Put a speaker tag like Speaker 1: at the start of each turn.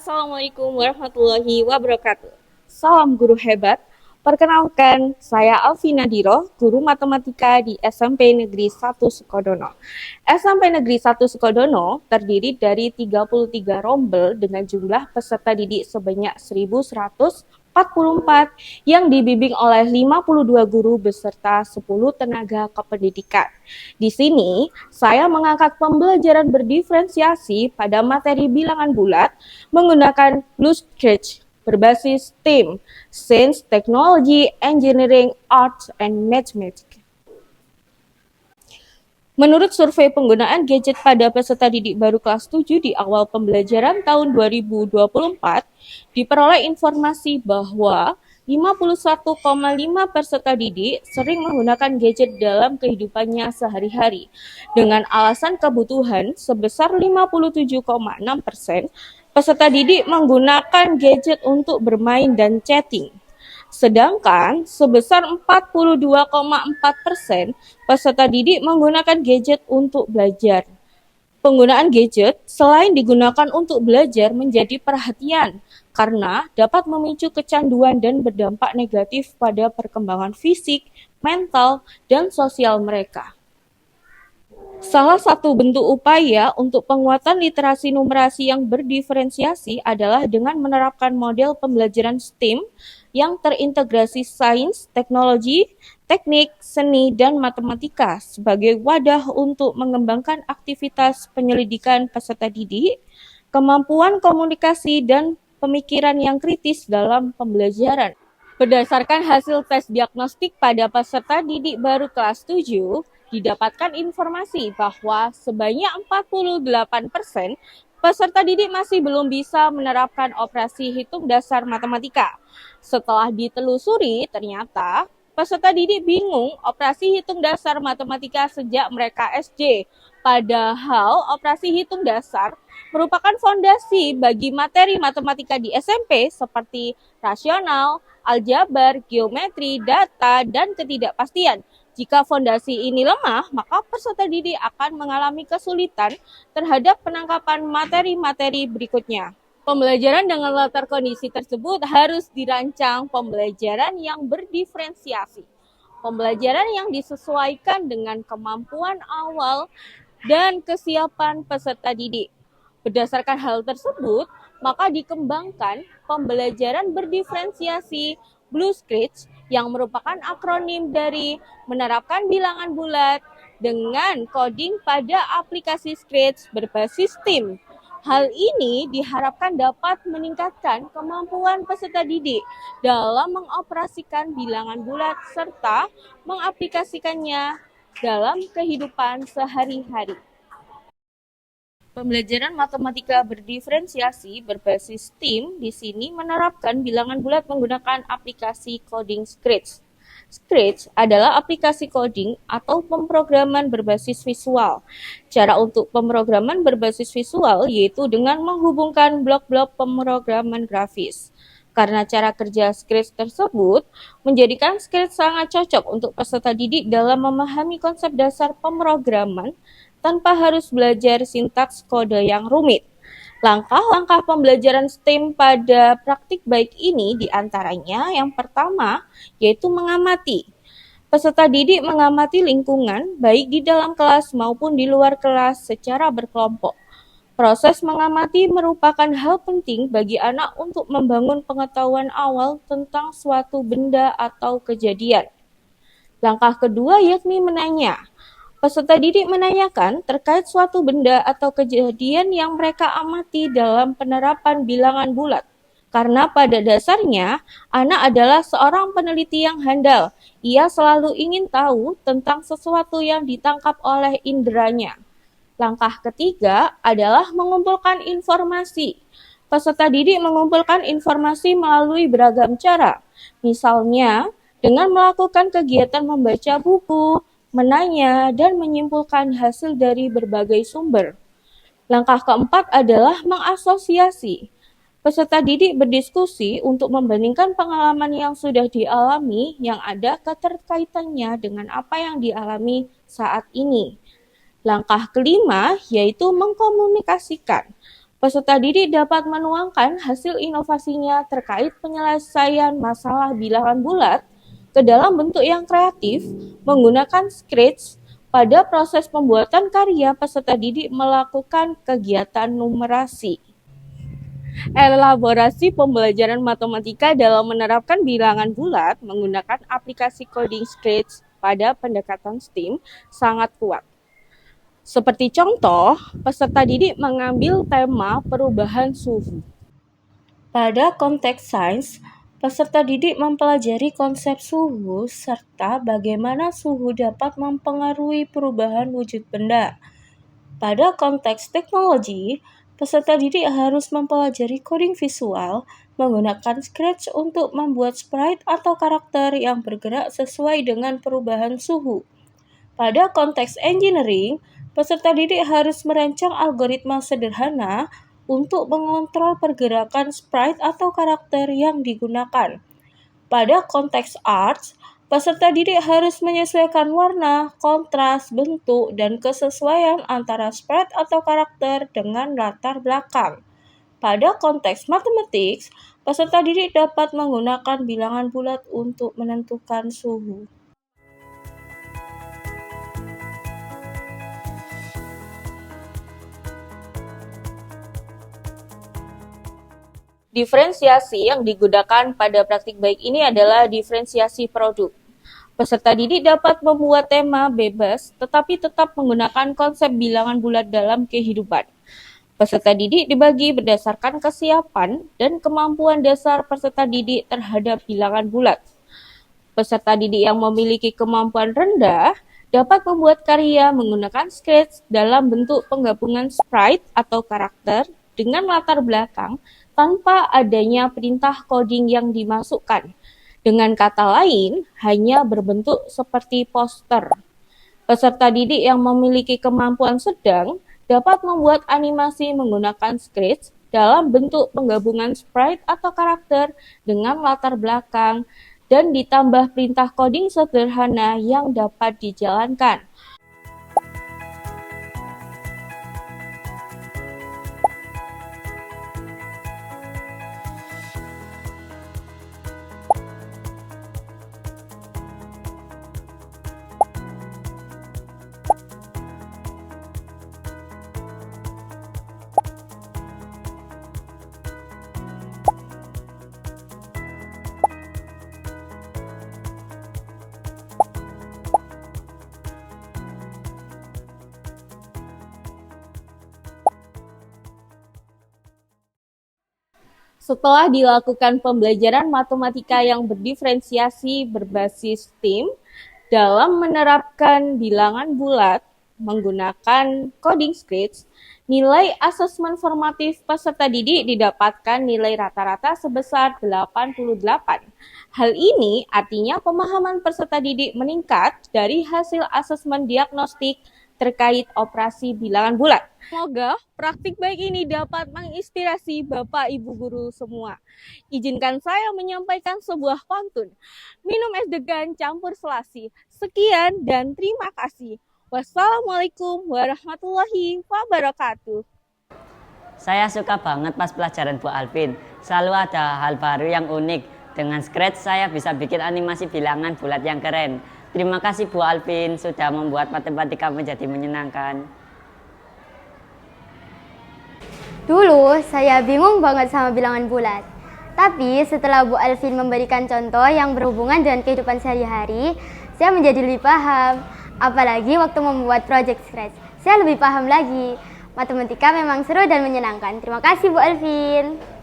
Speaker 1: Assalamualaikum warahmatullahi wabarakatuh. Salam guru hebat. Perkenalkan, saya Alfi Nadiro, guru matematika di SMP Negeri 1 Sukodono. SMP Negeri 1 Sukodono terdiri dari 33 rombel dengan jumlah peserta didik sebanyak 1.144 yang dibimbing oleh 52 guru beserta 10 tenaga kependidikan. Di sini, saya mengangkat pembelajaran berdiferensiasi pada materi bilangan bulat menggunakan Bluescratch berbasis STEM, Science, Technology, Engineering, Arts, and Mathematics. Menurut survei penggunaan gadget pada peserta didik baru kelas 7 di awal pembelajaran tahun 2024, diperoleh informasi bahwa 51,5 peserta didik sering menggunakan gadget dalam kehidupannya sehari-hari, dengan alasan kebutuhan sebesar 57,6%, peserta didik menggunakan gadget untuk bermain dan chatting. Sedangkan sebesar 42,4% peserta didik menggunakan gadget untuk belajar. Penggunaan gadget selain digunakan untuk belajar menjadi perhatian karena dapat memicu kecanduan dan berdampak negatif pada perkembangan fisik, mental, dan sosial mereka. Salah satu bentuk upaya untuk penguatan literasi numerasi yang berdiferensiasi adalah dengan menerapkan model pembelajaran STEM yang terintegrasi sains, teknologi, teknik, seni, dan matematika sebagai wadah untuk mengembangkan aktivitas penyelidikan peserta didik, kemampuan komunikasi, dan pemikiran yang kritis dalam pembelajaran. Berdasarkan hasil tes diagnostik pada peserta didik baru kelas 7, didapatkan informasi bahwa sebanyak 48% peserta didik masih belum bisa menerapkan operasi hitung dasar matematika. Setelah ditelusuri, ternyata peserta didik bingung operasi hitung dasar matematika sejak mereka SD. Padahal operasi hitung dasar merupakan fondasi bagi materi matematika di SMP seperti rasional, aljabar, geometri, data, dan ketidakpastian. Jika fondasi ini lemah, maka peserta didik akan mengalami kesulitan terhadap penangkapan materi-materi berikutnya. Pembelajaran dengan latar kondisi tersebut harus dirancang pembelajaran yang berdiferensiasi. Pembelajaran yang disesuaikan dengan kemampuan awal dan kesiapan peserta didik. Berdasarkan hal tersebut, maka dikembangkan pembelajaran berdiferensiasi Bluescratch yang merupakan akronim dari menerapkan bilangan bulat dengan coding pada aplikasi Scratch berbasis STEM. Hal ini diharapkan dapat meningkatkan kemampuan peserta didik dalam mengoperasikan bilangan bulat serta mengaplikasikannya dalam kehidupan sehari-hari. Pembelajaran matematika berdiferensiasi berbasis STEM di sini menerapkan bilangan bulat menggunakan aplikasi coding Scratch. Scratch adalah aplikasi coding atau pemrograman berbasis visual. Cara untuk pemrograman berbasis visual yaitu dengan menghubungkan blok-blok pemrograman grafis. Karena cara kerja Scratch tersebut menjadikan Scratch sangat cocok untuk peserta didik dalam memahami konsep dasar pemrograman tanpa harus belajar sintaks kode yang rumit. Langkah-langkah pembelajaran STEM pada praktik baik ini diantaranya yang pertama yaitu mengamati. Peserta didik mengamati lingkungan baik di dalam kelas maupun di luar kelas secara berkelompok. Proses mengamati merupakan hal penting bagi anak untuk membangun pengetahuan awal tentang suatu benda atau kejadian. Langkah kedua yakni menanya. Peserta didik menanyakan terkait suatu benda atau kejadian yang mereka amati dalam penerapan bilangan bulat. Karena pada dasarnya, anak adalah seorang peneliti yang handal. Ia selalu ingin tahu tentang sesuatu yang ditangkap oleh inderanya. Langkah ketiga adalah mengumpulkan informasi. Peserta didik mengumpulkan informasi melalui beragam cara. Misalnya, dengan melakukan kegiatan membaca buku, menanya, dan menyimpulkan hasil dari berbagai sumber. Langkah keempat adalah mengasosiasi. Peserta didik berdiskusi untuk membandingkan pengalaman yang sudah dialami yang ada keterkaitannya dengan apa yang dialami saat ini. Langkah kelima yaitu mengkomunikasikan. Peserta didik dapat menuangkan hasil inovasinya terkait penyelesaian masalah bilangan bulat ke dalam bentuk yang kreatif menggunakan Scratch. Pada proses pembuatan karya, peserta didik melakukan kegiatan numerasi. Elaborasi pembelajaran matematika dalam menerapkan bilangan bulat menggunakan aplikasi coding Scratch pada pendekatan STEAM sangat kuat. Seperti contoh, peserta didik mengambil tema perubahan suhu. Pada konteks sains, peserta didik mempelajari konsep suhu serta bagaimana suhu dapat mempengaruhi perubahan wujud benda. Pada konteks teknologi, peserta didik harus mempelajari coding visual menggunakan Scratch untuk membuat sprite atau karakter yang bergerak sesuai dengan perubahan suhu. Pada konteks engineering, peserta didik harus merancang algoritma sederhana untuk mengontrol pergerakan sprite atau karakter yang digunakan. Pada konteks arts, peserta didik harus menyesuaikan warna, kontras, bentuk, dan kesesuaian antara sprite atau karakter dengan latar belakang. Pada konteks mathematics, peserta didik dapat menggunakan bilangan bulat untuk menentukan suhu. Diferensiasi yang digunakan pada praktik baik ini adalah diferensiasi produk. Peserta didik dapat membuat tema bebas, tetapi tetap menggunakan konsep bilangan bulat dalam kehidupan. Peserta didik dibagi berdasarkan kesiapan dan kemampuan dasar peserta didik terhadap bilangan bulat. Peserta didik yang memiliki kemampuan rendah dapat membuat karya menggunakan Scratch dalam bentuk penggabungan sprite atau karakter dengan latar belakang tanpa adanya perintah coding yang dimasukkan. Dengan kata lain, hanya berbentuk seperti poster. Peserta didik yang memiliki kemampuan sedang dapat membuat animasi menggunakan Scratch dalam bentuk penggabungan sprite atau karakter dengan latar belakang dan ditambah perintah coding sederhana yang dapat dijalankan. Setelah dilakukan pembelajaran matematika yang berdiferensiasi berbasis STEAM dalam menerapkan bilangan bulat menggunakan coding Scratch, nilai asesmen formatif peserta didik didapatkan nilai rata-rata sebesar 88. Hal ini artinya pemahaman peserta didik meningkat dari hasil asesmen diagnostik terkait operasi bilangan bulat. Semoga praktik baik ini dapat menginspirasi Bapak Ibu guru semua. Izinkan saya menyampaikan sebuah pantun. Minum es degan campur selasi. Sekian dan terima kasih. Wassalamualaikum warahmatullahi wabarakatuh.
Speaker 2: Saya suka banget pas pelajaran Bu Alvin. Selalu ada hal baru yang unik. Dengan Scratch saya bisa bikin animasi bilangan bulat yang keren. Terima kasih Bu Alvin sudah membuat matematika menjadi menyenangkan.
Speaker 3: Dulu saya bingung banget sama bilangan bulat. Tapi setelah Bu Alvin memberikan contoh yang berhubungan dengan kehidupan sehari-hari, saya menjadi lebih paham. Apalagi waktu membuat project Scratch, saya lebih paham lagi. Matematika memang seru dan menyenangkan. Terima kasih Bu Alvin.